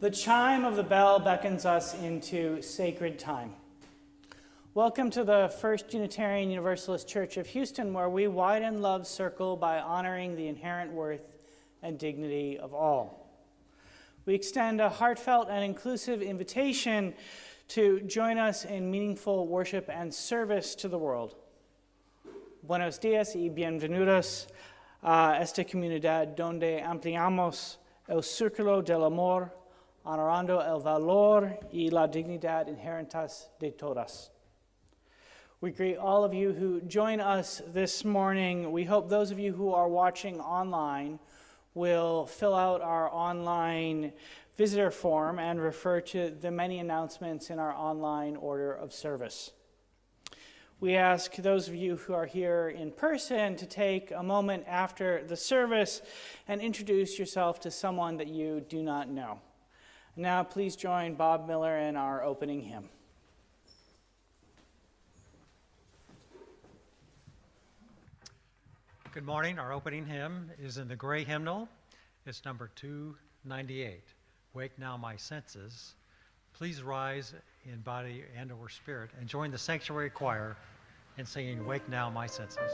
The chime of the bell beckons us into sacred time. Welcome to the First Unitarian Universalist Church of Houston, where we widen love's circle by honoring the inherent worth and dignity of all. We extend a heartfelt and inclusive invitation to join us in meaningful worship and service to the world. Buenos días y bienvenidos a esta comunidad donde ampliamos el círculo del amor, honorando el valor y la dignidad inherentes de todas. We greet all of you who join us this morning. We hope those of you who are watching online will fill out our online visitor form and refer to the many announcements in our online order of service. We ask those of you who are here in person to take a moment after the service and introduce yourself to someone that you do not know. Now, please join Bob Miller in our opening hymn. Good morning. Our opening hymn is in the gray hymnal. It's number 298, Wake Now My Senses. Please rise in body and or spirit and join the sanctuary choir in singing Wake Now My Senses.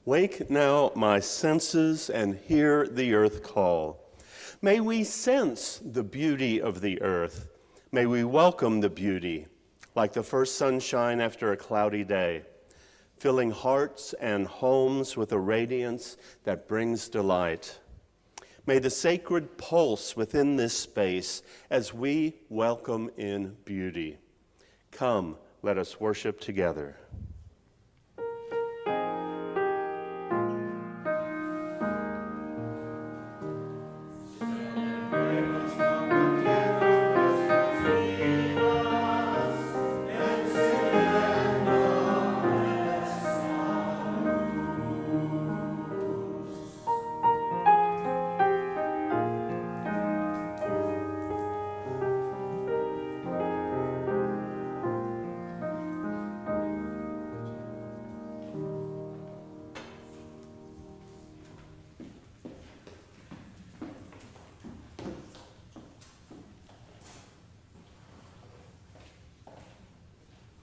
Wake now my senses and hear the earth call. May we sense the beauty of the earth. May we welcome the beauty, like the first sunshine after a cloudy day, filling hearts and homes with a radiance that brings delight. May the sacred pulse within this space as we welcome in beauty. Come, let us worship together.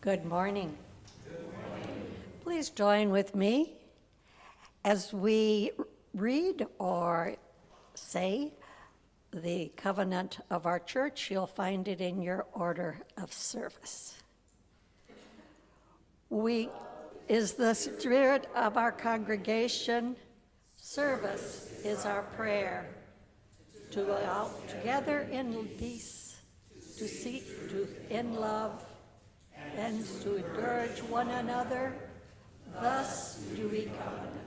Good morning. Please join with me as we read or say the covenant of our church. You'll find it in your order of service. Is the spirit of our congregation Service is our prayer. To go out together in peace, to seek to in love, and to encourage one another. Thus do we covenant.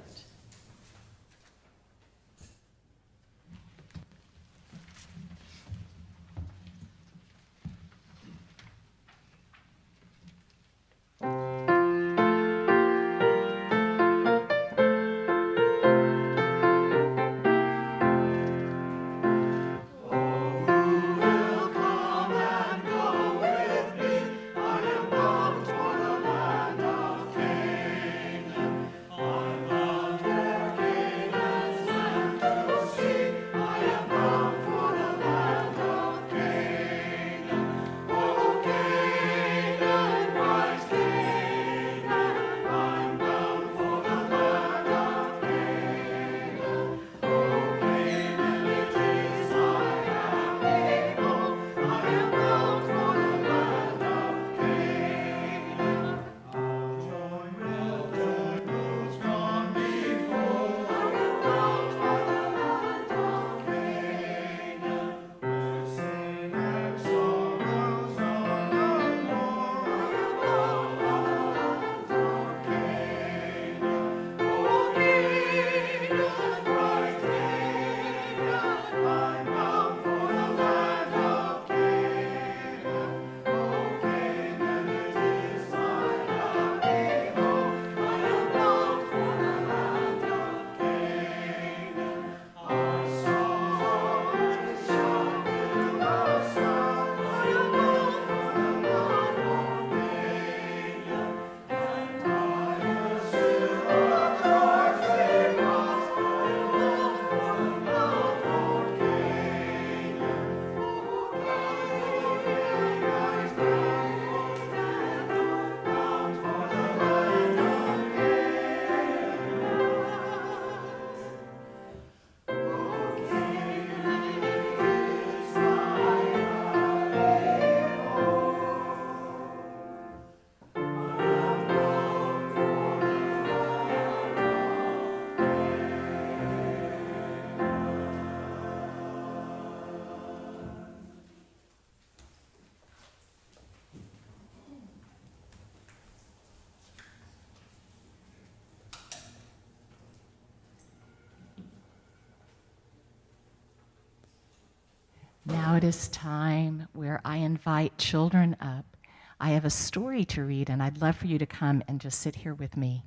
Now it is time where I invite children up. I have a story to read, and I'd love for you to come and just sit here with me.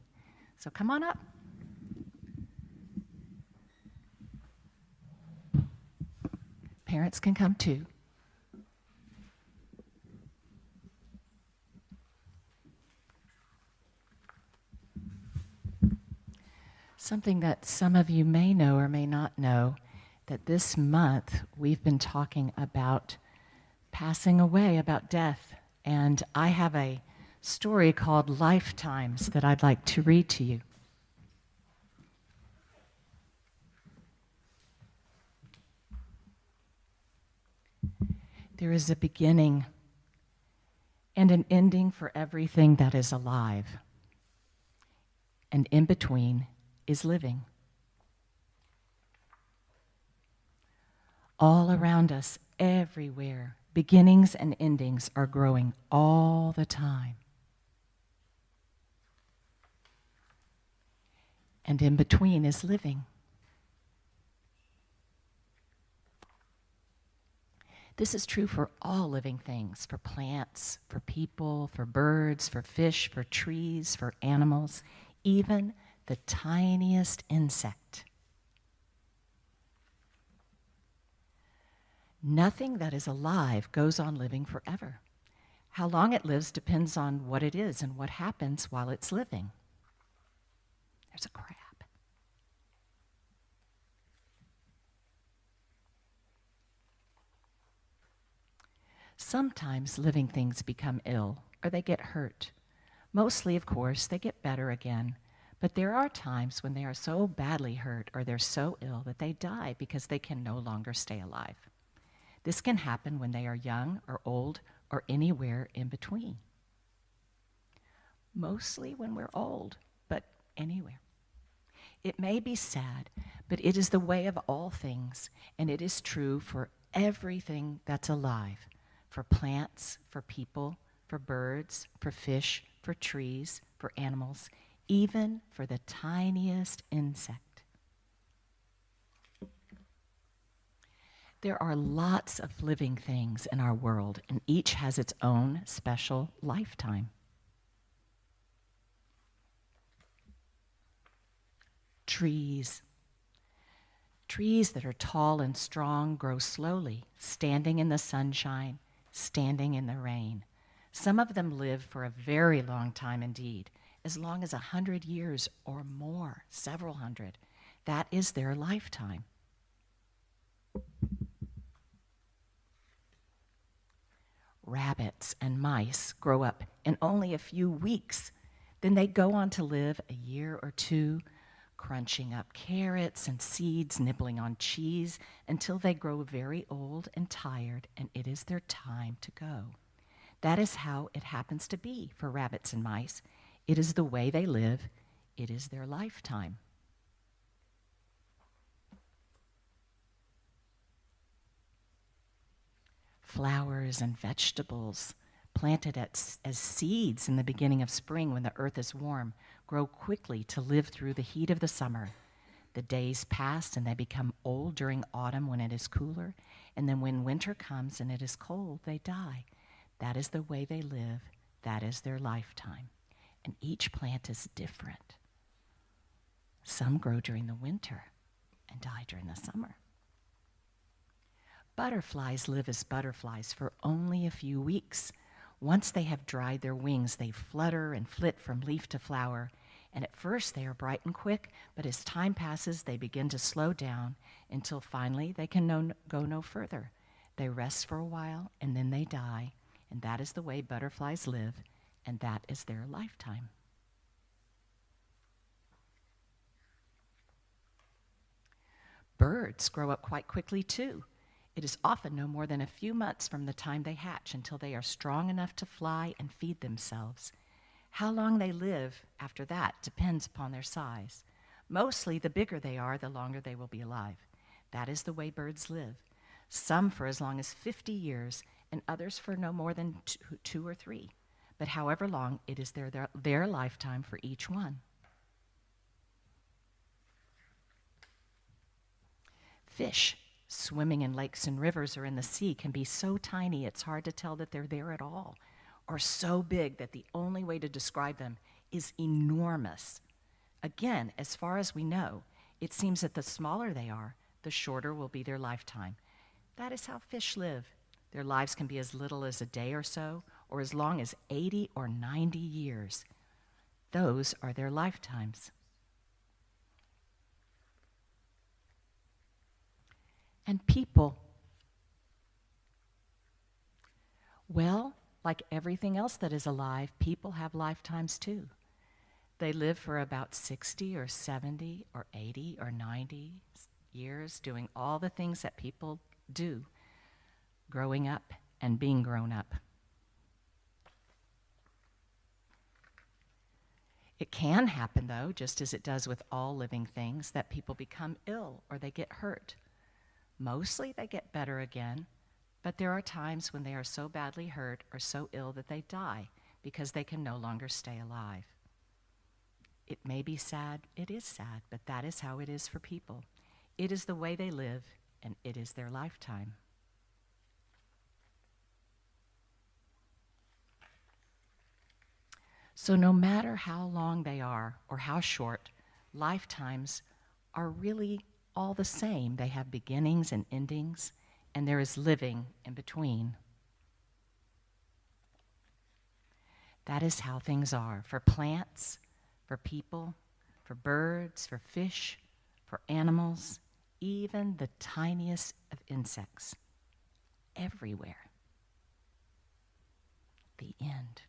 So come on up. Parents can come too. Something that some of you may know or may not know, that this month we've been talking about passing away, about death. And I have a story called Lifetimes that I'd like to read to you. There is a beginning and an ending for everything that is alive. And in between is living. All around us, everywhere, beginnings and endings are growing all the time. And in between is living. This is true for all living things, for plants, for people, for birds, for fish, for trees, for animals, even the tiniest insect. Nothing that is alive goes on living forever. How long it lives depends on what it is and what happens while it's living. There's a crab. Sometimes living things become ill or they get hurt. Mostly, of course, they get better again. But there are times when they are so badly hurt or they're so ill that they die because they can no longer stay alive. This can happen when they are young or old or anywhere in between. Mostly when we're old, but anywhere. It may be sad, but it is the way of all things, and it is true for everything that's alive, for plants, for people, for birds, for fish, for trees, for animals, even for the tiniest insect. There are lots of living things in our world, and each has its own special lifetime. Trees. Trees that are tall and strong grow slowly, standing in the sunshine, standing in the rain. Some of them live for a very long time indeed, as long as 100 years or more, several hundred. That is their lifetime. Rabbits and mice grow up in only a few weeks. Then they go on to live a year or two, crunching up carrots and seeds, nibbling on cheese, until they grow very old and tired, and it is their time to go. That is how it happens to be for rabbits and mice. It is the way they live. It is their lifetime. Flowers and vegetables planted as seeds in the beginning of spring when the earth is warm grow quickly to live through the heat of the summer. The days pass and they become old during autumn when it is cooler, and then when winter comes and it is cold, they die. That is the way they live. That is their lifetime. And each plant is different. Some grow during the winter and die during the summer. Butterflies live as butterflies for only a few weeks. Once they have dried their wings, they flutter and flit from leaf to flower. And at first they are bright and quick, but as time passes, they begin to slow down until finally they can go no further. They rest for a while and then they die. And that is the way butterflies live, and that is their lifetime. Birds grow up quite quickly too. It is often no more than a few months from the time they hatch until they are strong enough to fly and feed themselves. How long they live after that depends upon their size. Mostly, the bigger they are, the longer they will be alive. That is the way birds live. Some for as long as 50 years, and others for no more than 2 or 3. But however long, it is their lifetime for each one. Fish swimming in lakes and rivers or in the sea can be so tiny it's hard to tell that they're there at all, or so big that the only way to describe them is enormous. Again, as far as we know, it seems that the smaller they are, the shorter will be their lifetime. That is how fish live. Their lives can be as little as a day or so, or as long as 80 or 90 years. Those are their lifetimes. And people, well, like everything else that is alive, people have lifetimes too. They live for about 60 or 70 or 80 or 90 years doing all the things that people do, growing up and being grown up. It can happen, though, just as it does with all living things, that people become ill or they get hurt. Mostly they get better again, but there are times when they are so badly hurt or so ill that they die because they can no longer stay alive. It may be sad, it is sad, but that is how it is for people. It is the way they live, and it is their lifetime. So no matter how long they are or how short, lifetimes are really all the same. They have beginnings and endings, and there is living in between. That is how things are for plants, for people, for birds, for fish, for animals, even the tiniest of insects. Everywhere. The end.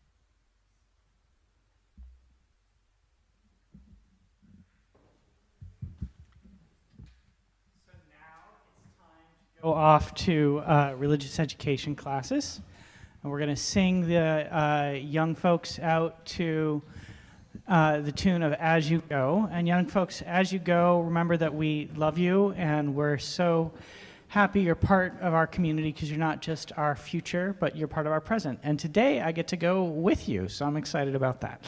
Go off to religious education classes, and we're going to sing the young folks out to the tune of As You Go. And young folks, as you go, remember that we love you and we're so happy you're part of our community because you're not just our future, but you're part of our present. And today I get to go with you, so I'm excited about that.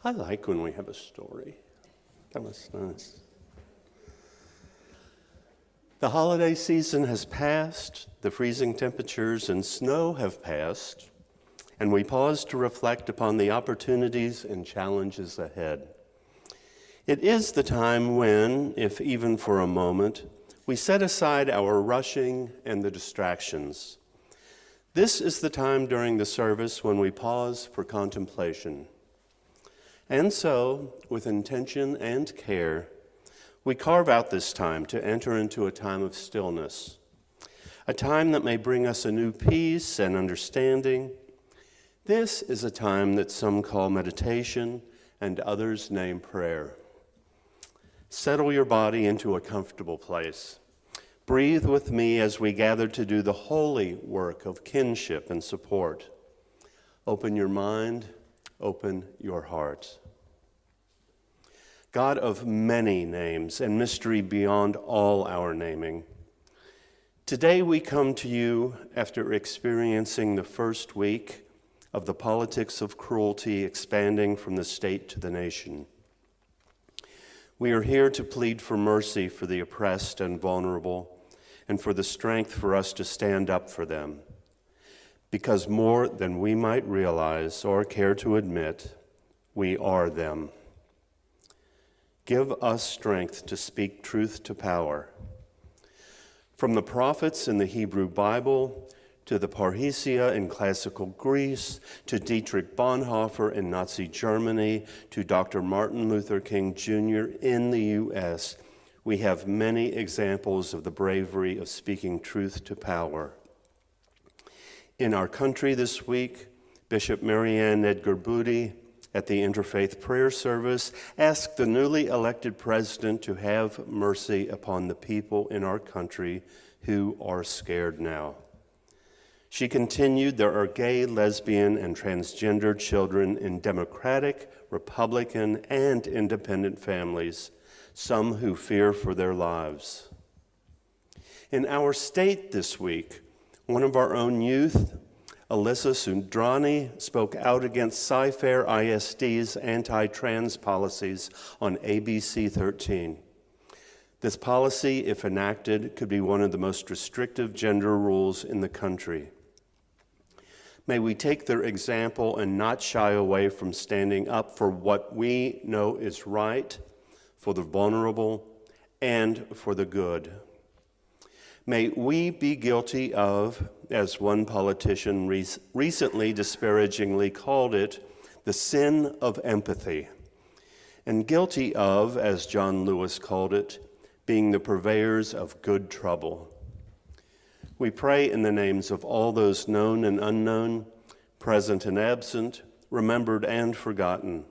I like when we have a story. That was nice. The holiday season has passed, the freezing temperatures and snow have passed, and we pause to reflect upon the opportunities and challenges ahead. It is the time when, if even for a moment, we set aside our rushing and the distractions. This is the time during the service when we pause for contemplation. And so, with intention and care, we carve out this time to enter into a time of stillness, a time that may bring us a new peace and understanding. This is a time that some call meditation and others name prayer. Settle your body into a comfortable place. Breathe with me as we gather to do the holy work of kinship and support. Open your mind. Open your heart. God of many names and mystery beyond all our naming, today we come to you after experiencing the first week of the politics of cruelty expanding from the state to the nation. We are here to plead for mercy for the oppressed and vulnerable and for the strength for us to stand up for them. Because more than we might realize or care to admit, we are them. Give us strength to speak truth to power. From the prophets in the Hebrew Bible, to the Parrhesia in classical Greece, to Dietrich Bonhoeffer in Nazi Germany, to Dr. Martin Luther King Jr. in the U.S., we have many examples of the bravery of speaking truth to power. In our country this week, Bishop Marianne Edgar Booty at the Interfaith Prayer Service asked the newly elected president to have mercy upon the people in our country who are scared now. She continued, there are gay, lesbian, and transgender children in Democratic, Republican, and independent families, some who fear for their lives. In our state this week, one of our own youth, Alyssa Sundrani, spoke out against Cy-Fair ISD's anti-trans policies on ABC 13. This policy, if enacted, could be one of the most restrictive gender rules in the country. May we take their example and not shy away from standing up for what we know is right, for the vulnerable, and for the good. May we be guilty of, as one politician recently disparagingly called it, the sin of empathy, and guilty of, as John Lewis called it, being the purveyors of good trouble. We pray in the names of all those known and unknown, present and absent, remembered and forgotten.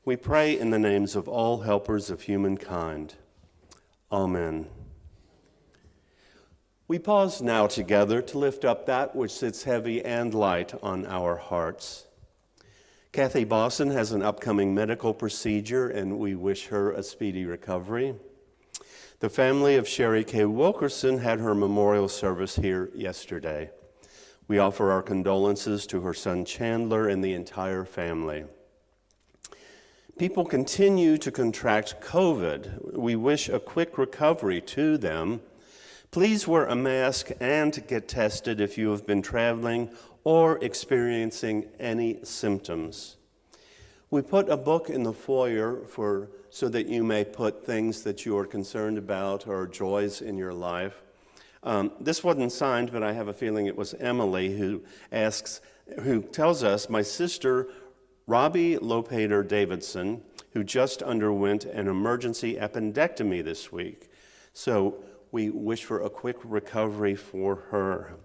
We pray in the names of all helpers of humankind. Amen. We pause now together to lift up that which sits heavy and light on our hearts. Kathy Bosson has an upcoming medical procedure, and we wish her a speedy recovery. The family of Sherry K. Wilkerson had her memorial service here yesterday. We offer our condolences to her son Chandler and the entire family. People continue to contract COVID. We wish a quick recovery to them. Please wear a mask and get tested if you have been traveling or experiencing any symptoms. We put a book in the foyer so that you may put things that you are concerned about or joys in your life. This wasn't signed, but I have a feeling it was Emily who asks who tells us, my sister Robbie Lopater Davidson, who just underwent an emergency appendectomy this week. So we wish for a quick recovery for her.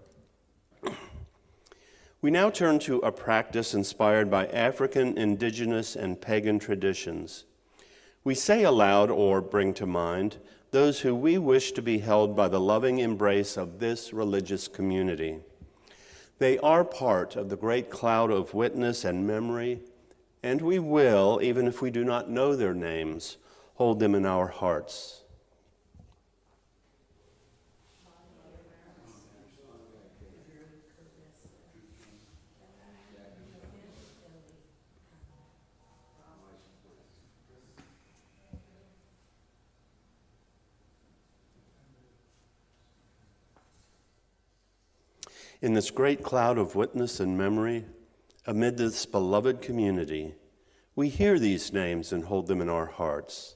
We now turn to a practice inspired by African, indigenous, and pagan traditions. We say aloud or bring to mind those who we wish to be held by the loving embrace of this religious community. They are part of the great cloud of witness and memory, and we will, even if we do not know their names, hold them in our hearts. In this great cloud of witness and memory, amid this beloved community, we hear these names and hold them in our hearts.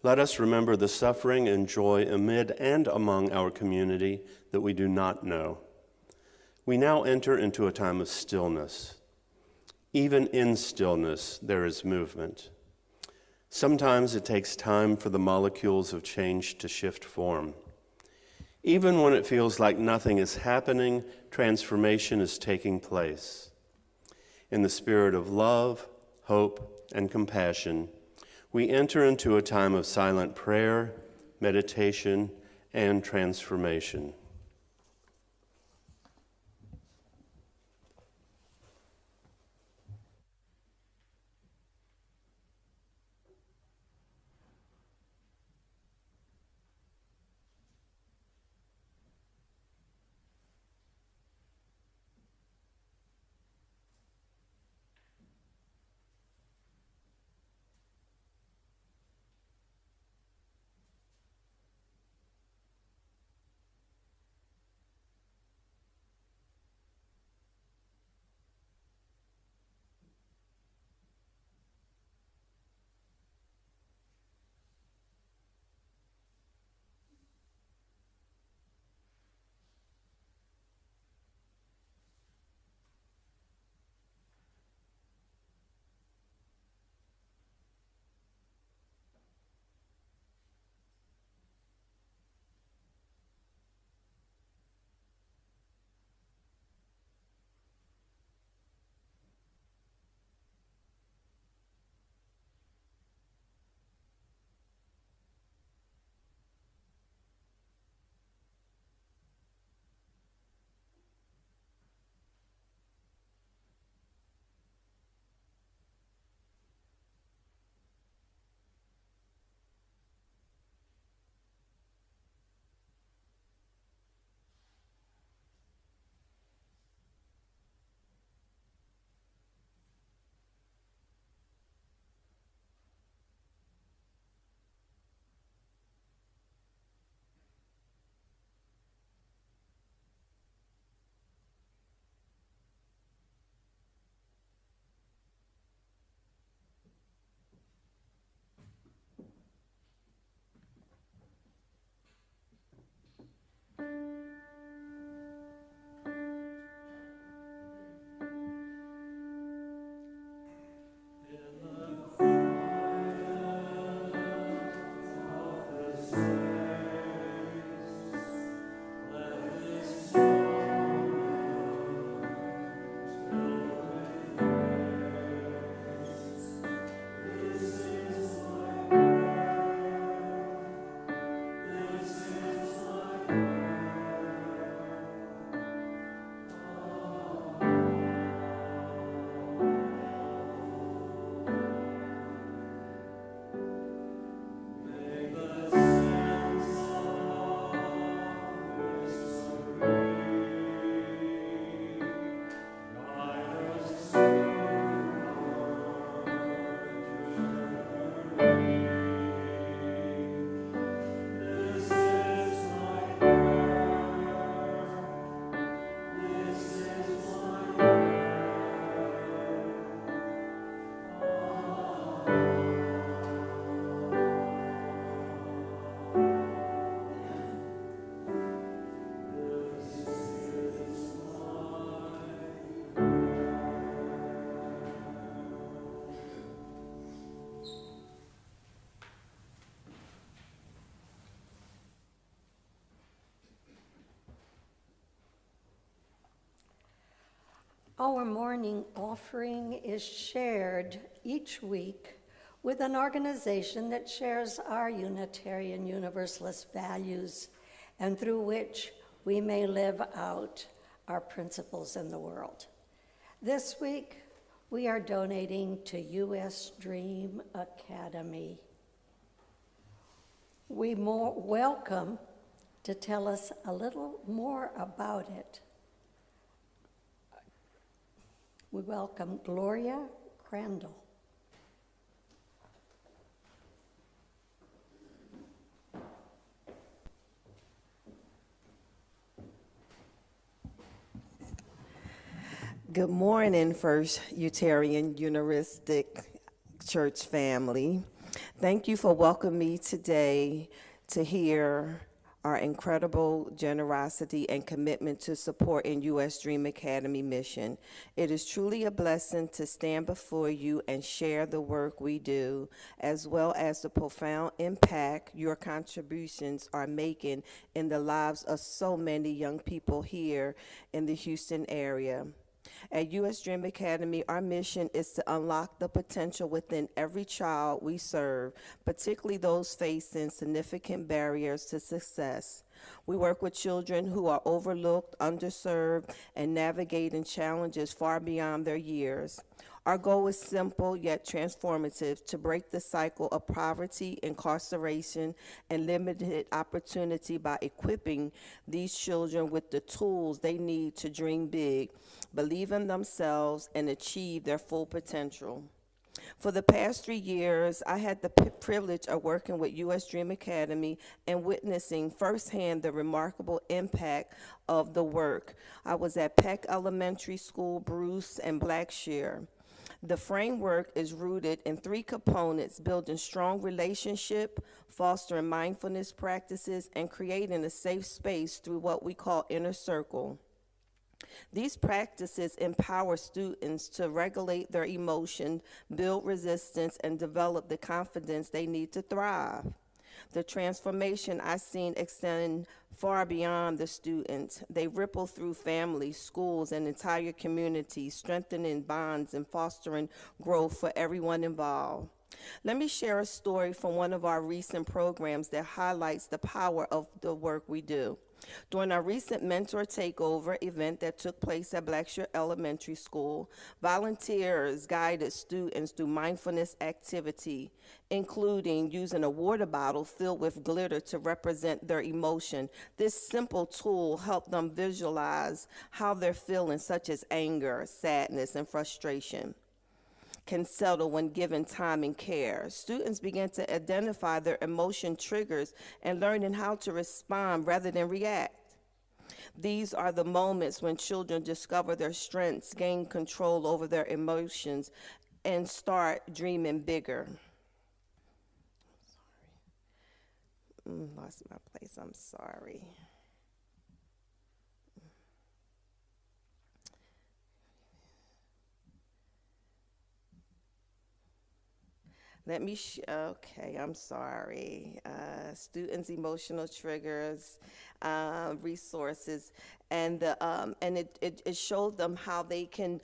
Let us remember the suffering and joy amid and among our community that we do not know. We now enter into a time of stillness. Even in stillness, there is movement. Sometimes it takes time for the molecules of change to shift form. Even when it feels like nothing is happening, transformation is taking place. In the spirit of love, hope, and compassion, we enter into a time of silent prayer, meditation, and transformation. Our morning offering is shared each week with an organization that shares our Unitarian Universalist values and through which we may live out our principles in the world. This week, we are donating to U.S. Dream Academy. We welcome to tell us a little more about it. We welcome Gloria Crandall. Good morning, First Unitarian Universalist Church family. Thank you for welcoming me today to hear our incredible generosity and commitment to supporting U.S. Dream Academy mission. It is truly a blessing to stand before you and share the work we do, as well as the profound impact your contributions are making in the lives of so many young people here in the Houston area. At U.S. Dream Academy, our mission is to unlock the potential within every child we serve, particularly those facing significant barriers to success. We work with children who are overlooked, underserved, and navigating challenges far beyond their years. Our goal is simple yet transformative: to break the cycle of poverty, incarceration, and limited opportunity by equipping these children with the tools they need to dream big, believe in themselves, and achieve their full potential. For the past 3 years, I had the privilege of working with U.S. Dream Academy and witnessing firsthand the remarkable impact of the work. I was at Peck Elementary School, Bruce, and Blackshear. The framework is rooted in 3 components: building strong relationship, fostering mindfulness practices, and creating a safe space through what we call inner circle. These practices empower students to regulate their emotions, build resistance, and develop the confidence they need to thrive. The transformation I've seen extend far beyond the students. They ripple through families, schools, and entire communities, strengthening bonds and fostering growth for everyone involved. Let me share a story from one of our recent programs that highlights the power of the work we do. During our recent mentor takeover event that took place at Blackshear Elementary School, volunteers guided students through mindfulness activity, including using a water bottle filled with glitter to represent their emotion. This simple tool helped them visualize how their feelings, such as anger, sadness, and frustration, can settle when given time and care. Students began to identify their emotion triggers and learning how to respond rather than react. These are the moments when children discover their strengths, gain control over their emotions, and start dreaming bigger. Lost my place, I'm sorry. Okay, I'm sorry. Students' emotional triggers, resources, and it showed them how they can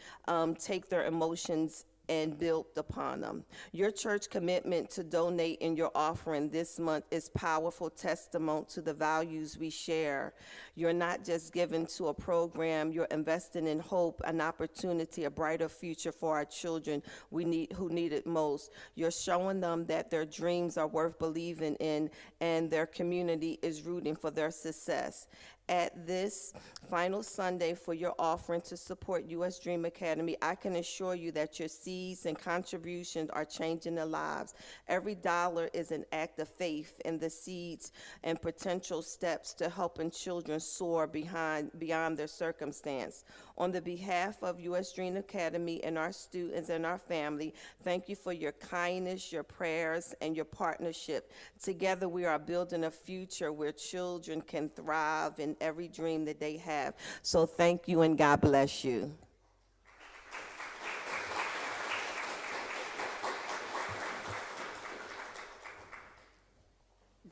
take their emotions and build upon them. Your church commitment to donate in your offering this month is powerful testimony to the values we share. You're not just giving to a program, you're investing in hope, an opportunity, a brighter future for our children who need it most. You're showing them that their dreams are worth believing in and their community is rooting for their success. At this final Sunday for your offering to support U.S. Dream Academy, I can assure you that your seeds and contributions are changing their lives. Every dollar is an act of faith in the seeds and potential steps to helping children soar beyond their circumstance. On the behalf of U.S. Dream Academy and our students and our family, thank you for your kindness, your prayers, and your partnership. Together we are building a future where children can thrive in every dream that they have. So thank you and God bless you.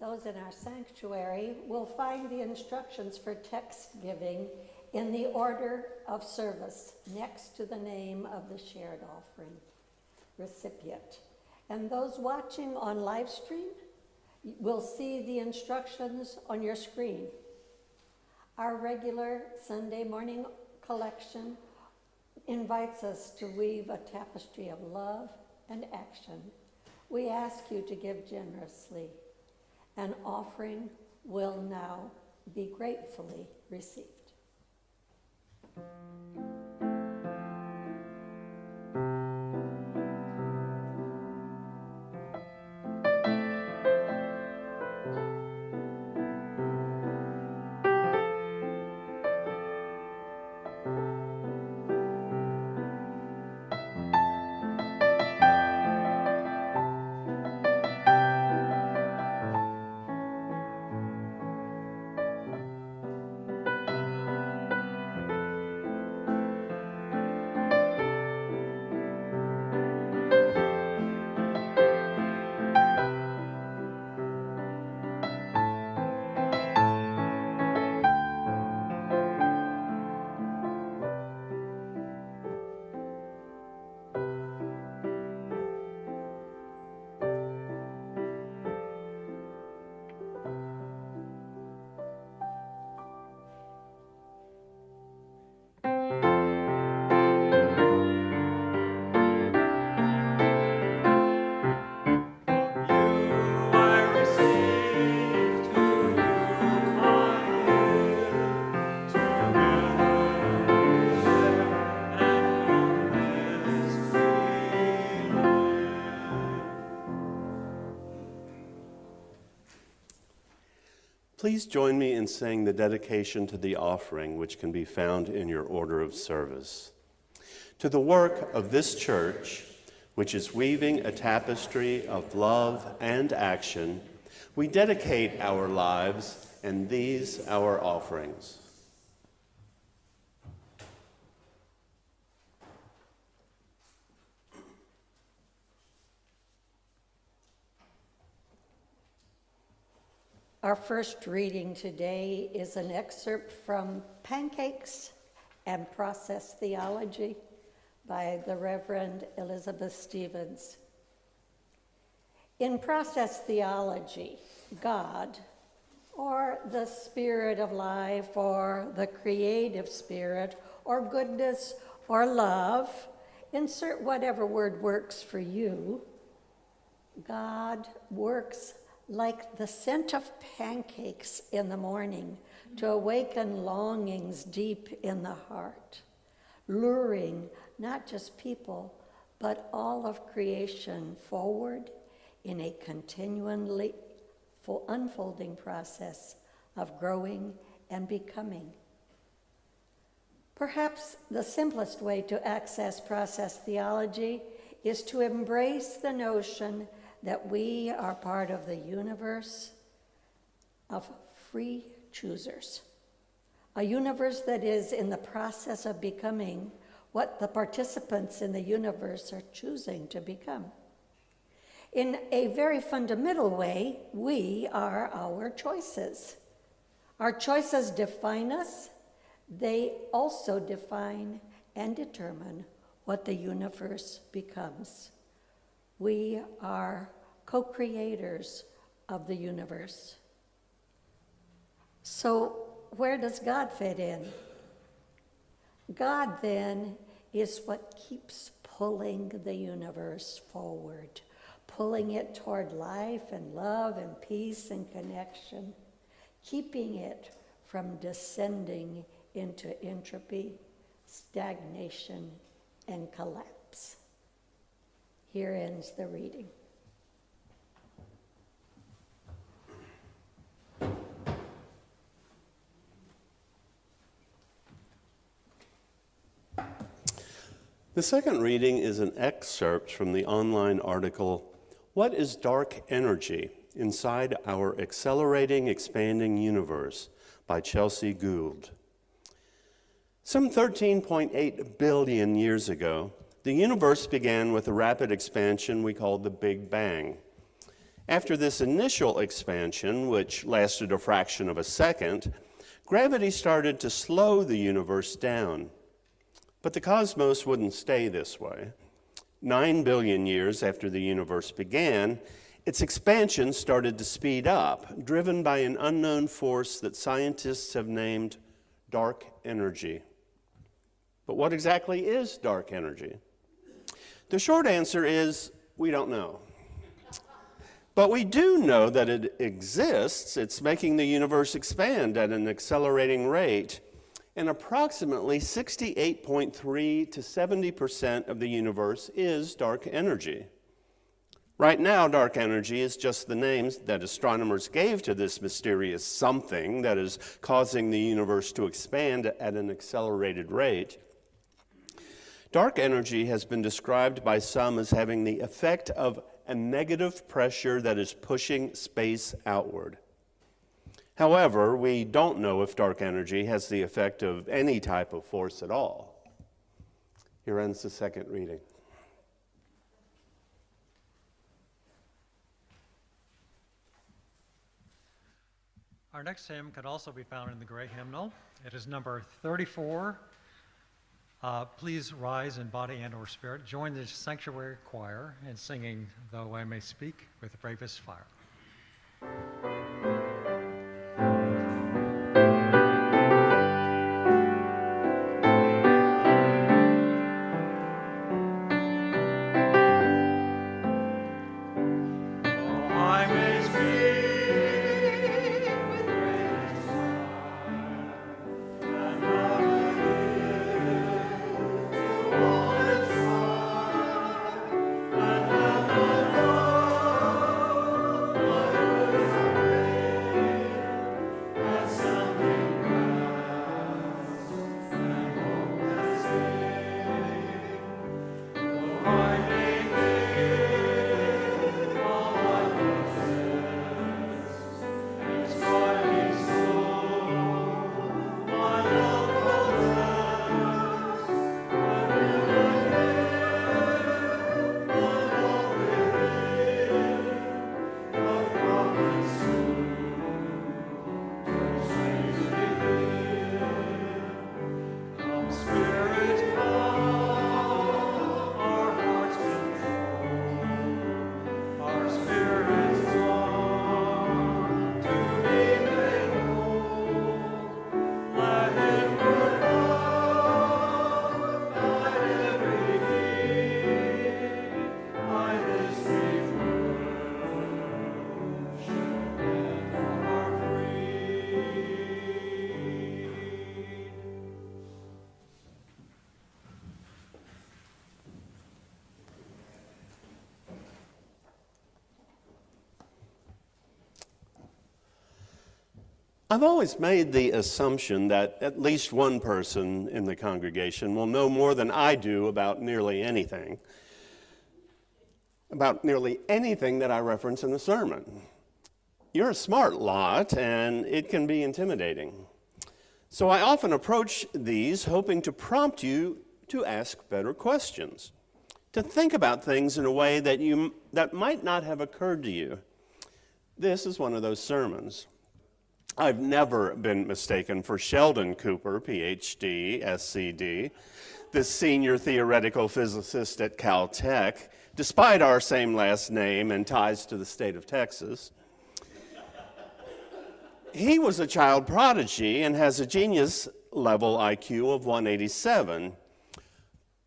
Those in our sanctuary will find the instructions for text giving in the order of service next to the name of the shared offering recipient. And those watching on live stream will see the instructions on your screen. Our regular Sunday morning collection invites us to weave a tapestry of love and action. We ask you to give generously. An offering will now be gratefully received. Please join me in saying the dedication to the offering, which can be found in your order of service. To the work of this church, which is weaving a tapestry of love and action, we dedicate our lives and these our offerings. Our first reading today is an excerpt from Pancakes and Process Theology by the Reverend Elizabeth Stevens. In process theology, God, or the spirit of life, or the creative spirit, or goodness, or love, insert whatever word works for you, God works like the scent of pancakes in the morning to awaken longings deep in the heart, luring not just people, but all of creation forward in a continually unfolding process of growing and becoming. Perhaps the simplest way to access process theology is to embrace the notion that we are part of the universe of free choosers, a universe that is in the process of becoming what the participants in the universe are choosing to become. In a very fundamental way, we are our choices. Our choices define us. They also define and determine what the universe becomes. We are co-creators of the universe. So where does God fit in? God then is what keeps pulling the universe forward, pulling it toward life and love and peace and connection, keeping it from descending into entropy, stagnation, and collapse. Here ends the reading. The second reading is an excerpt from the online article, What is Dark Energy Inside Our Accelerating, Expanding Universe by Chelsea Gould. Some 13.8 billion years ago, the universe began with a rapid expansion we call the Big Bang. After this initial expansion, which lasted a fraction of a second, gravity started to slow the universe down. But the cosmos wouldn't stay this way. 9 billion years after the universe began, its expansion started to speed up, driven by an unknown force that scientists have named dark energy. But what exactly is dark energy? The short answer is we don't know. But we do know that it exists. It's making the universe expand at an accelerating rate. And approximately 68.3 to 70% of the universe is dark energy. Right now, dark energy is just the name that astronomers gave to this mysterious something that is causing the universe to expand at an accelerated rate. Dark energy has been described by some as having the effect of a negative pressure that is pushing space outward. However, we don't know if dark energy has the effect of any type of force at all. Here ends the second reading. Our next hymn could also be found in the Gray Hymnal. It is number 34. Please rise in body and or spirit. Join the sanctuary choir in singing, Though I May Speak with the Bravest Fire. I've always made the assumption that at least one person in the congregation will know more than I do about nearly anything that I reference in a sermon. You're a smart lot, and it can be intimidating. So I often approach these hoping to prompt you to ask better questions, to think about things in a way that might not have occurred to you. This is one of those sermons. I've never been mistaken for Sheldon Cooper, PhD, SCD, the senior theoretical physicist at Caltech, despite our same last name and ties to the state of Texas. He was a child prodigy and has a genius level IQ of 187.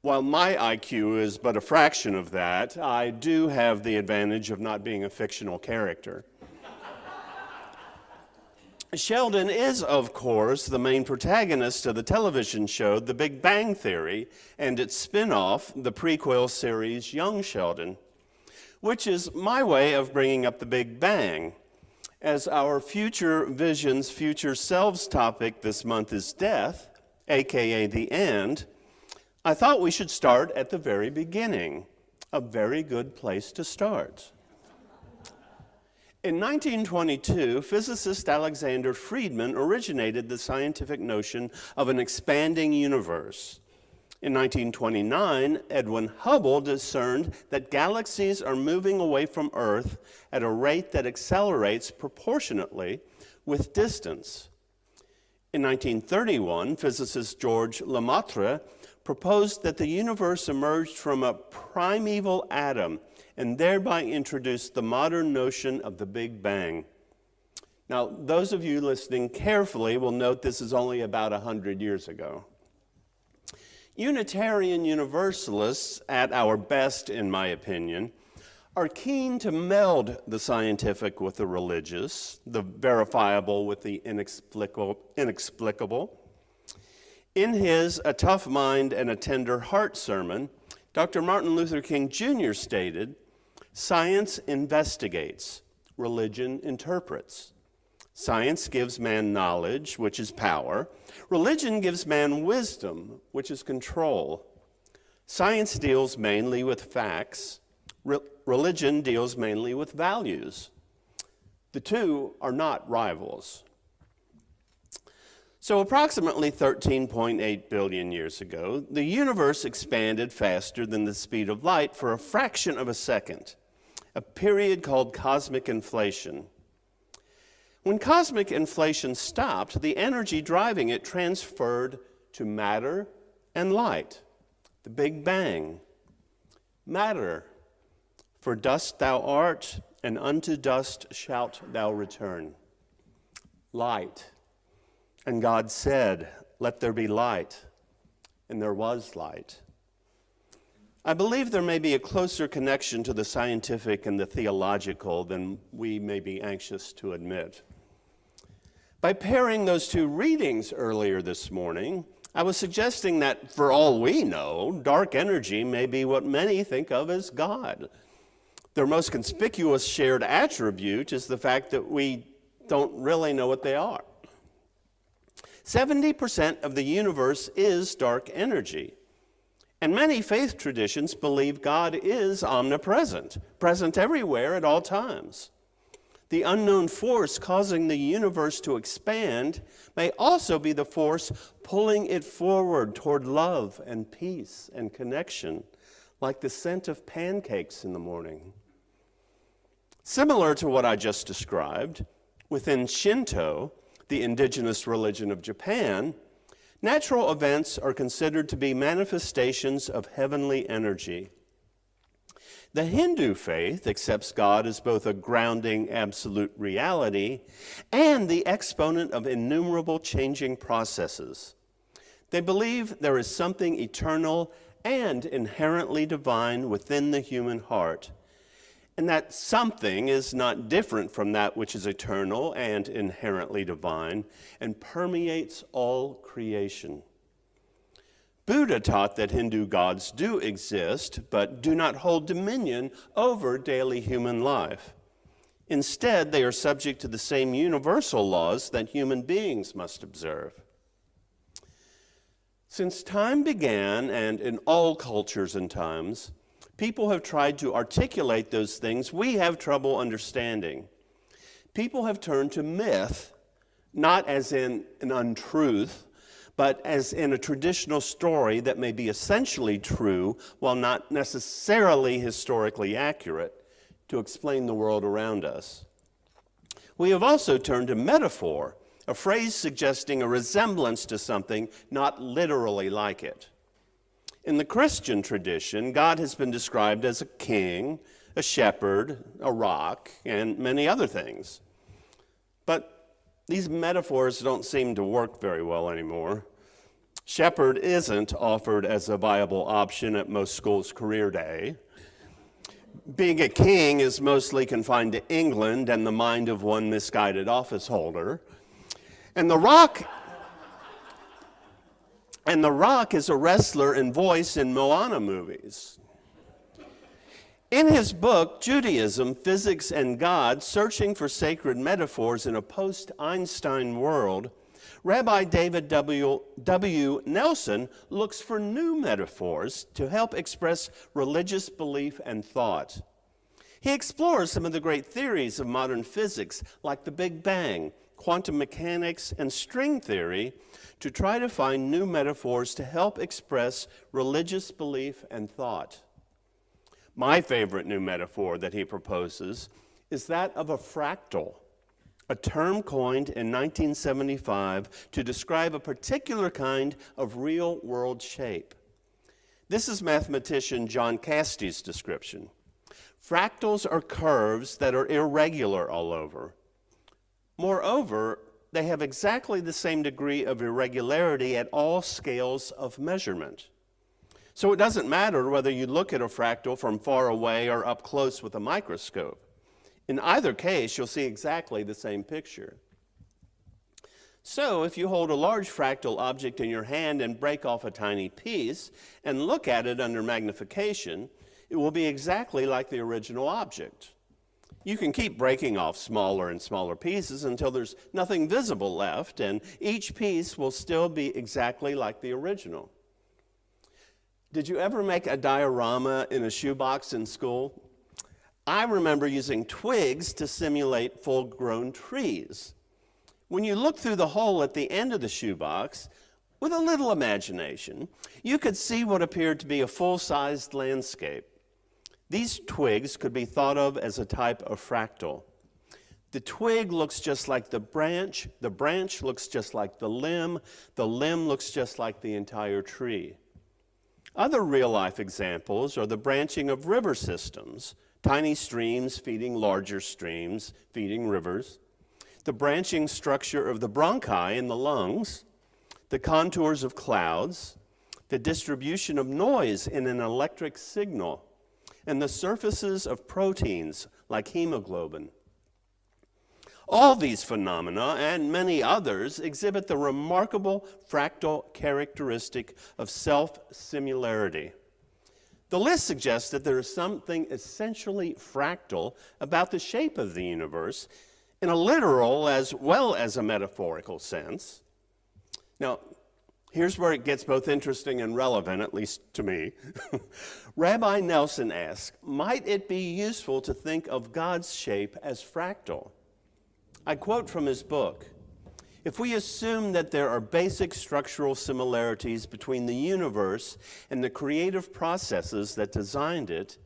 While my IQ is but a fraction of that, I do have the advantage of not being a fictional character. Sheldon is, of course, the main protagonist of the television show The Big Bang Theory and its spin-off, the prequel series Young Sheldon, which is my way of bringing up the Big Bang. As our Future Visions, Future Selves topic this month is death, aka the end, I thought we should start at the very beginning, a very good place to start. In 1922, physicist Alexander Friedmann originated the scientific notion of an expanding universe. In 1929, Edwin Hubble discerned that galaxies are moving away from Earth at a rate that accelerates proportionately with distance. In 1931, physicist George Lemaitre proposed that the universe emerged from a primeval atom and thereby introduced the modern notion of the Big Bang. Now, those of you listening carefully will note this is only about 100 years ago. Unitarian Universalists, at our best, in my opinion, are keen to meld the scientific with the religious, the verifiable with the inexplicable. In his A Tough Mind and a Tender Heart sermon, Dr. Martin Luther King Jr. stated, "Science investigates, religion interprets. Science gives man knowledge, which is power. Religion gives man wisdom, which is control. Science deals mainly with facts. Religion deals mainly with values. The two are not rivals." So approximately 13.8 billion years ago, the universe expanded faster than the speed of light for a fraction of a second, a period called cosmic inflation. When cosmic inflation stopped, the energy driving it transferred to matter and light, the Big Bang. Matter, for dust thou art, and unto dust shalt thou return. Light, and God said, "Let there be light," and there was light. I believe there may be a closer connection to the scientific and the theological than we may be anxious to admit. By pairing those two readings earlier this morning, I was suggesting that, for all we know, dark energy may be what many think of as God. Their most conspicuous shared attribute is the fact that we don't really know what they are. 70% of the universe is dark energy. And many faith traditions believe God is omnipresent, present everywhere at all times. The unknown force causing the universe to expand may also be the force pulling it forward toward love and peace and connection, like the scent of pancakes in the morning. Similar to what I just described, within Shinto, the indigenous religion of Japan, natural events are considered to be manifestations of heavenly energy. The Hindu faith accepts God as both a grounding absolute reality and the exponent of innumerable changing processes. They believe there is something eternal and inherently divine within the human heart, and that something is not different from that which is eternal and inherently divine and permeates all creation. Buddha taught that Hindu gods do exist, but do not hold dominion over daily human life. Instead, they are subject to the same universal laws that human beings must observe. Since time began, and in all cultures and times, people have tried to articulate those things we have trouble understanding. People have turned to myth, not as in an untruth, but as in a traditional story that may be essentially true while not necessarily historically accurate, to explain the world around us. We have also turned to metaphor, a phrase suggesting a resemblance to something not literally like it. In the Christian tradition, God has been described as a king, a shepherd, a rock, and many other things. But these metaphors don't seem to work very well anymore. Shepherd isn't offered as a viable option at most schools' career day. Being a king is mostly confined to England and the mind of one misguided office holder. And the rock is a wrestler and voice in Moana movies. In his book, Judaism, Physics, and God, Searching for Sacred Metaphors in a Post-Einstein World, Rabbi David W. Nelson looks for new metaphors to help express religious belief and thought. He explores some of the great theories of modern physics, like the Big Bang, quantum mechanics, and string theory, to try to find new metaphors to help express religious belief and thought. My favorite new metaphor that he proposes is that of a fractal. a term coined in 1975 to describe a particular kind of real-world shape. This is mathematician John Casty's description. Fractals are curves that are irregular all over. Moreover, they have exactly the same degree of irregularity at all scales of measurement. So it doesn't matter whether you look at a fractal from far away or up close with a microscope. In either case, you'll see exactly the same picture. So if you hold a large fractal object in your hand and break off a tiny piece and look at it under magnification, it will be exactly like the original object. You can keep breaking off smaller and smaller pieces until there's nothing visible left, and each piece will still be exactly like the original. Did you ever make a diorama in a shoebox in school? I remember using twigs to simulate full-grown trees. When you look through the hole at the end of the shoebox, with a little imagination, you could see what appeared to be a full-sized landscape. These twigs could be thought of as a type of fractal. The twig looks just like the branch looks just like the limb looks just like the entire tree. Other real-life examples are the branching of river systems, tiny streams feeding larger streams, feeding rivers, the branching structure of the bronchi in the lungs, the contours of clouds, the distribution of noise in an electric signal, and the surfaces of proteins like hemoglobin. All these phenomena, and many others, exhibit the remarkable fractal characteristic of self-similarity. The list suggests that there is something essentially fractal about the shape of the universe in a literal as well as a metaphorical sense. Now, here's where it gets both interesting and relevant, at least to me. Rabbi Nelson asks, might it be useful to think of God's shape as fractal? I quote from his book, if we assume that there are basic structural similarities between the universe and the creative processes that designed it,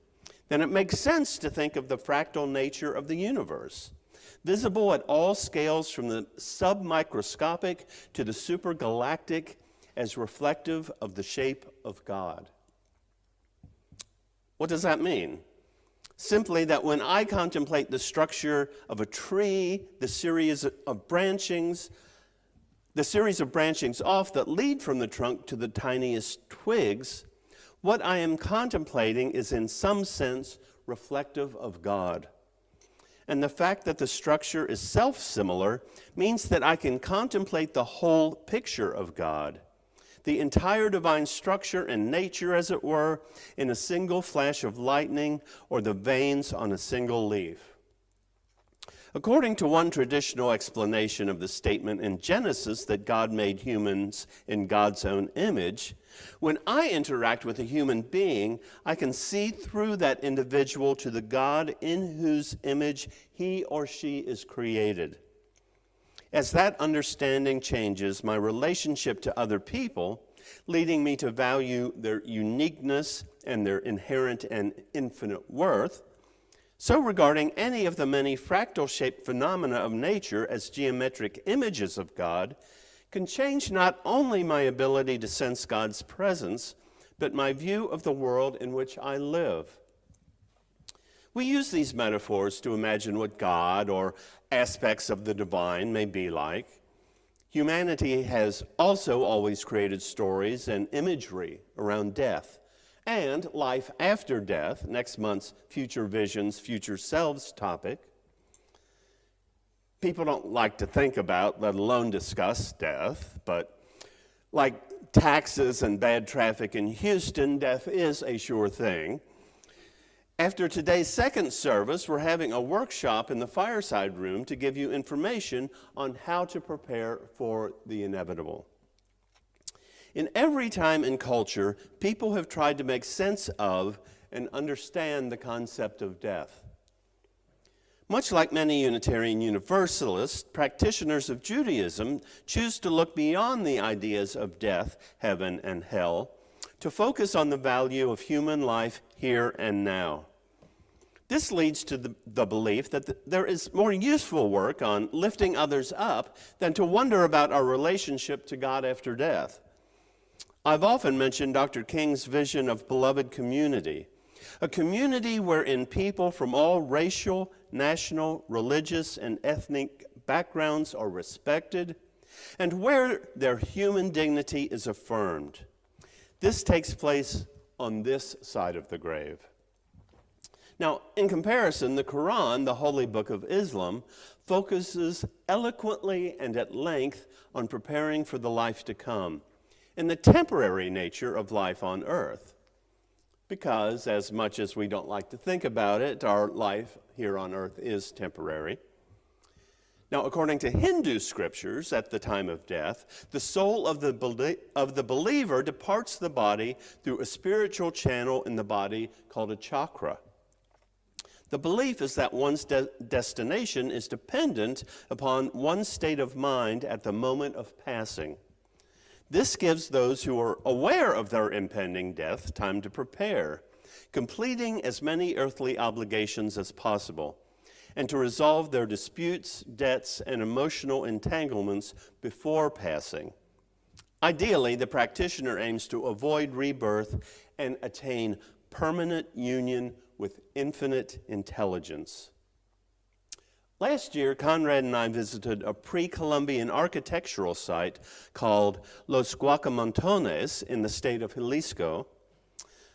then it makes sense to think of the fractal nature of the universe, visible at all scales from the submicroscopic to the supergalactic, as reflective of the shape of God. What does that mean? Simply that when I contemplate the structure of a tree, the series of branchings off that lead from the trunk to the tiniest twigs, what I am contemplating is in some sense reflective of God. And the fact that the structure is self-similar means that I can contemplate the whole picture of God, the entire divine structure and nature, as it were, in a single flash of lightning or the veins on a single leaf. According to one traditional explanation of the statement in Genesis that God made humans in God's own image, when I interact with a human being, I can see through that individual to the God in whose image he or she is created. As that understanding changes my relationship to other people, leading me to value their uniqueness and their inherent and infinite worth, so regarding any of the many fractal-shaped phenomena of nature as geometric images of God can change not only my ability to sense God's presence, but my view of the world in which I live. We use these metaphors to imagine what God or aspects of the divine may be like. Humanity has also always created stories and imagery around death and life after death, next month's Future Visions, Future Selves topic. People don't like to think about, let alone discuss, death, but like taxes and bad traffic in Houston, death is a sure thing. After today's second service, we're having a workshop in the fireside room to give you information on how to prepare for the inevitable. In every time and culture, people have tried to make sense of and understand the concept of death. Much like many Unitarian Universalists, practitioners of Judaism choose to look beyond the ideas of death, heaven, and hell to focus on the value of human life here and now. This leads to the belief that there is more useful work on lifting others up than to wonder about our relationship to God after death. I've often mentioned Dr. King's vision of beloved community, a community wherein people from all racial, national, religious, and ethnic backgrounds are respected, and where their human dignity is affirmed. This takes place on this side of the grave. Now, in comparison, the Quran, the holy book of Islam, focuses eloquently and at length on preparing for the life to come and the temporary nature of life on earth. Because, as much as we don't like to think about it, our life here on earth is temporary. Now, according to Hindu scriptures, at the time of death, the soul of the believer departs the body through a spiritual channel in the body called a chakra. The belief is that one's destination is dependent upon one's state of mind at the moment of passing. This gives those who are aware of their impending death time to prepare, completing as many earthly obligations as possible, and to resolve their disputes, debts, and emotional entanglements before passing. Ideally, the practitioner aims to avoid rebirth and attain permanent union with infinite intelligence. Last year, Conrad and I visited a pre-Columbian architectural site called Los Guacamontones in the state of Jalisco.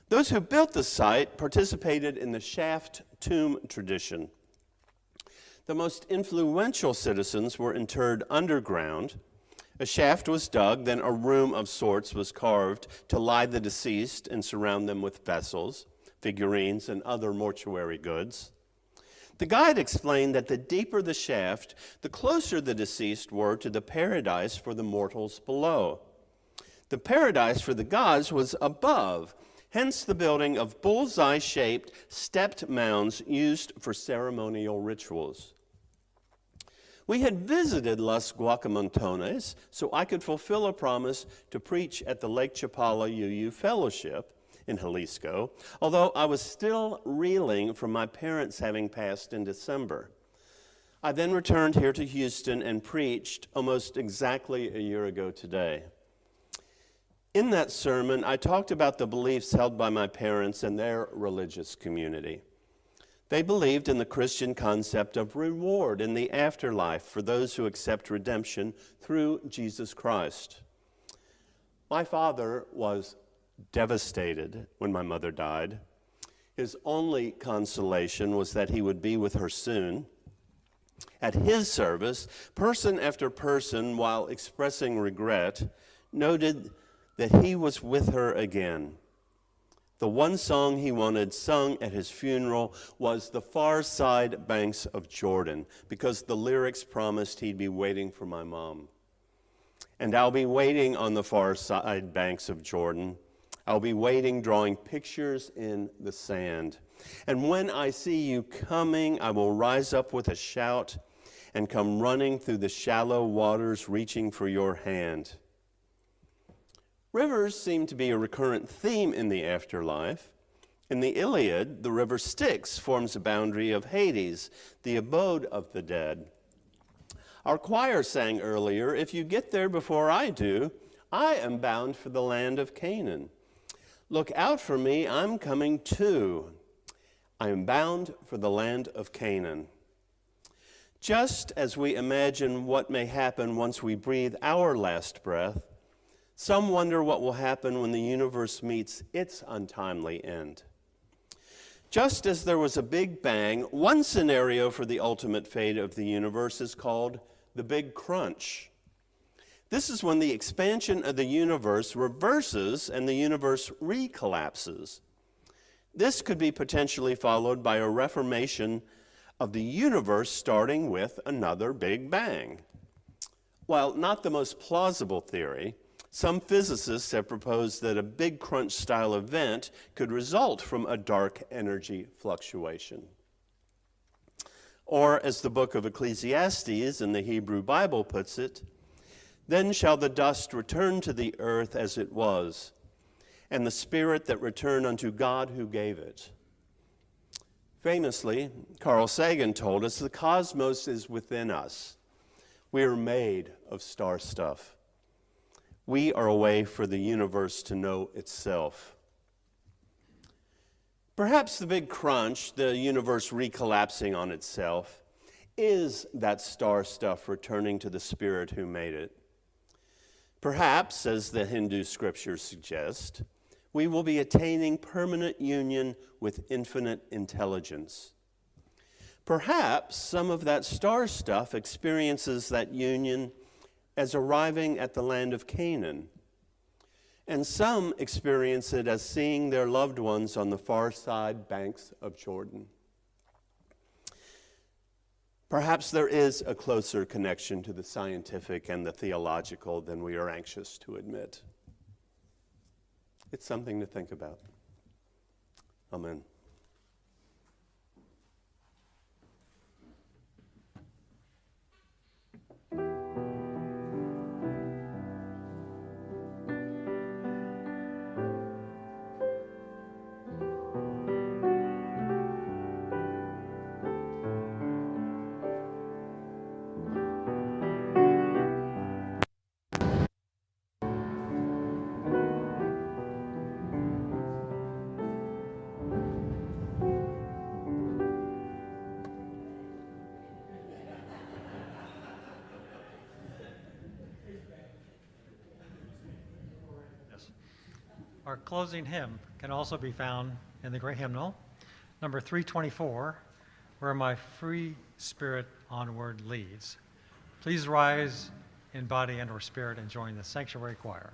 Those who built the site participated in the shaft tomb tradition. The most influential citizens were interred underground. A shaft was dug, then a room of sorts was carved to lie the deceased and surround them with vessels, figurines, and other mortuary goods. The guide explained that the deeper the shaft, the closer the deceased were to the paradise for the mortals below. The paradise for the gods was above, hence the building of bullseye-shaped stepped mounds used for ceremonial rituals. We had visited Los Guacamontones so I could fulfill a promise to preach at the Lake Chapala UU Fellowship in Jalisco, although I was still reeling from my parents having passed in December. I then returned here to Houston and preached almost exactly a year ago today. In that sermon, I talked about the beliefs held by my parents and their religious community. They believed in the Christian concept of reward in the afterlife for those who accept redemption through Jesus Christ. My father was devastated when my mother died. His only consolation was that he would be with her soon. At his service, person after person, while expressing regret, noted that he was with her again. The one song he wanted sung at his funeral was "The Far Side Banks of Jordan," because the lyrics promised he'd be waiting for my mom. And I'll be waiting on the far side banks of Jordan. I'll be waiting, drawing pictures in the sand. And when I see you coming, I will rise up with a shout and come running through the shallow waters, reaching for your hand. Rivers seem to be a recurrent theme in the afterlife. In the Iliad, the river Styx forms a boundary of Hades, the abode of the dead. Our choir sang earlier, "If you get there before I do, I am bound for the land of Canaan. Look out for me, I'm coming too. I am bound for the land of Canaan." Just as we imagine what may happen once we breathe our last breath, some wonder what will happen when the universe meets its untimely end. Just as there was a Big Bang, one scenario for the ultimate fate of the universe is called the Big Crunch. This is when the expansion of the universe reverses and the universe recollapses. This could be potentially followed by a reformation of the universe starting with another Big Bang. While not the most plausible theory, some physicists have proposed that a Big Crunch-style event could result from a dark energy fluctuation. Or, as the book of Ecclesiastes in the Hebrew Bible puts it, "Then shall the dust return to the earth as it was, and the spirit that returned unto God who gave it." Famously, Carl Sagan told us the cosmos is within us. We are made of star stuff. We are a way for the universe to know itself. Perhaps the big crunch, the universe recollapsing on itself, is that star stuff returning to the Spirit who made it. Perhaps, as the Hindu scriptures suggest, we will be attaining permanent union with infinite intelligence. Perhaps some of that star stuff experiences that union as arriving at the land of Canaan, and some experience it as seeing their loved ones on the far side banks of Jordan. Perhaps there is a closer connection to the scientific and the theological than we are anxious to admit. It's something to think about. Amen. Our closing hymn can also be found in the great hymnal, number 324, Where My Free Spirit Onward Leads. Please rise in body and or spirit and join the sanctuary choir.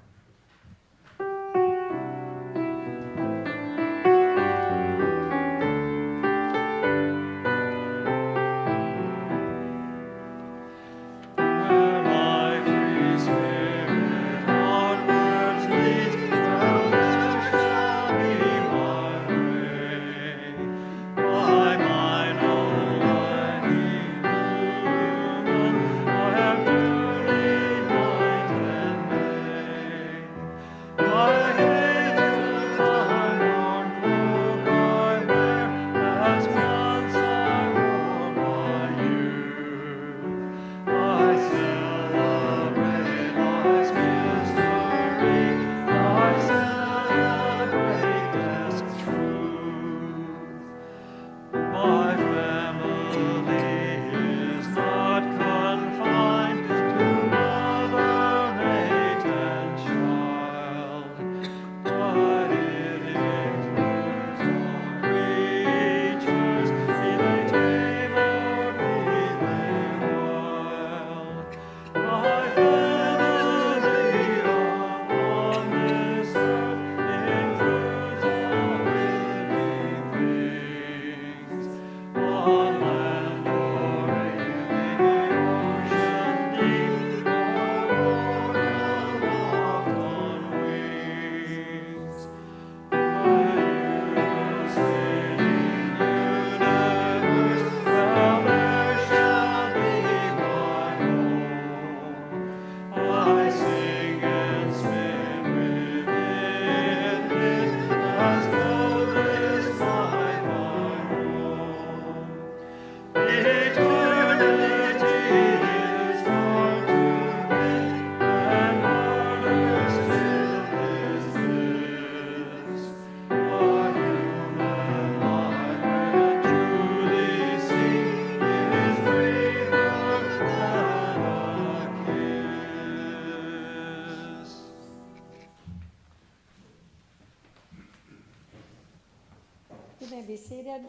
You may be seated.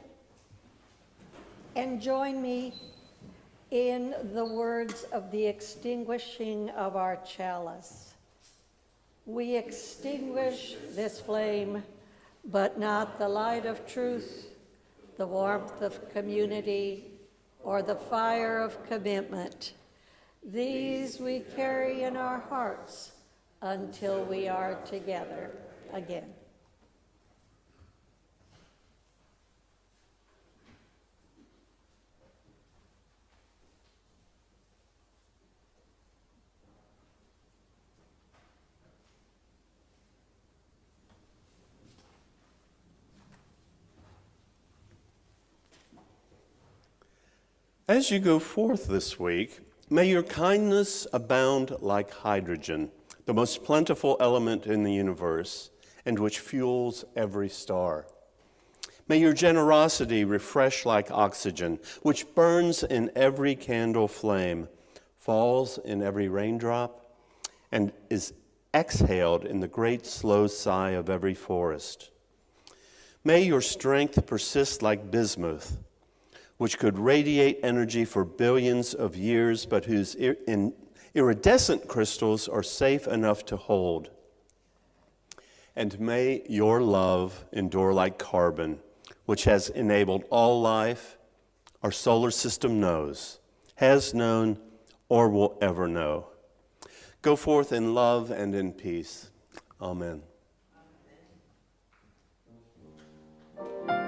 And join me in the words of the extinguishing of our chalice. We extinguish this flame, but not the light of truth, the warmth of community, or the fire of commitment. These we carry in our hearts until we are together again. As you go forth this week, may your kindness abound like hydrogen, the most plentiful element in the universe, and which fuels every star. May your generosity refresh like oxygen, which burns in every candle flame, falls in every raindrop, and is exhaled in the great slow sigh of every forest. May your strength persist like bismuth, which could radiate energy for billions of years, but whose iridescent crystals are safe enough to hold. And may your love endure like carbon, which has enabled all life our solar system knows, has known, or will ever know. Go forth in love and in peace. Amen. Amen.